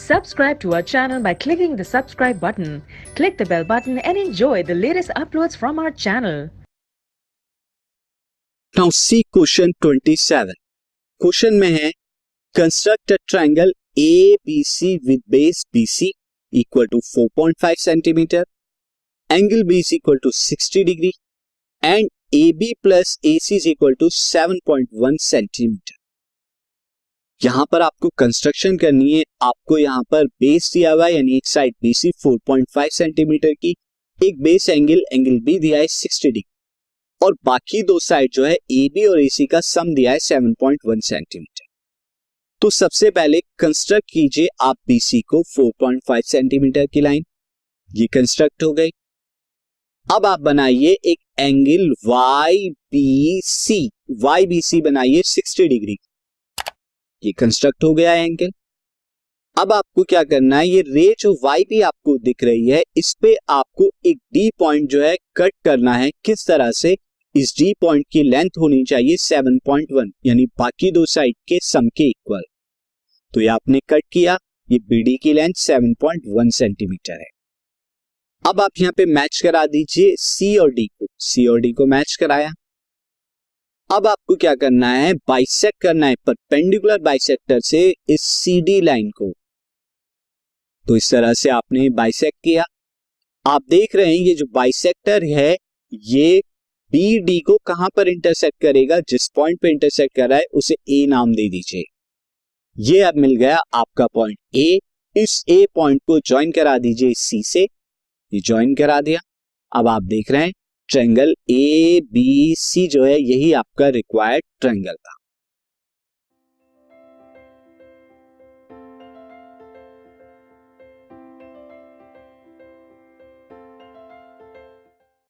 Subscribe to our channel by clicking the subscribe button. Click the bell button and enjoy the latest uploads from our channel. Now see question 27. Question में है construct a triangle ABC with base BC equal to 4.5 centimetre, angle B is equal to 60 degree and AB plus AC is equal to 7.1 centimetre. यहां पर आपको construction करनी है। आपको यहां पर बेस दिया हुआ है यानी एक साइड BC 4.5 सेंटीमीटर की, एक बेस एंगल B दिया है 60 डिग्री और बाकी दो साइड जो है AB और AC का सम दिया है 7.1 सेंटीमीटर। तो सबसे पहले कंस्ट्रक्ट कीजिए आप BC को 4.5 सेंटीमीटर की लाइन, ये कंस्ट्रक्ट हो गई। अब आप बनाइए एक एंगल YBC बनाइए 60 डिग्री, ये कंस्ट्रक्ट हो गया एंगल। अब आपको क्या करना है, ये रे जो YB आपको दिख रही है इस पे आपको एक D पॉइंट जो है कट करना है। किस तरह से, इस D पॉइंट की लेंथ होनी चाहिए 7.1 यानी बाकी दो साइड के सम के इक्वल। तो ये आपने कट किया, ये BD की लेंथ 7.1 सेंटीमीटर है। अब आप यहां पे मैच करा दीजिए C और D को मैच कराया। अब आपको क्या करना है, बाइसेक्ट करना है परपेंडिकुलर बाइसेक्टर से इस CD लाइन को। तो इस तरह से आपने बाइसेक्ट किया। आप देख रहे हैं ये जो बाइसेक्टर है ये BD को कहां पर इंटरसेक्ट करेगा, जिस पॉइंट पे इंटरसेक्ट कर रहा है उसे A नाम दे दीजिए। ये अब मिल गया आपका पॉइंट A। इस A पॉइंट को ज्वाइन करा दीजिए C से, ये ज्वाइन करा दिया। अब आप देख रहे हैं ट्रायंगल ABC जो है यही आपका रिक्वायर्ड ट्रायंगल था।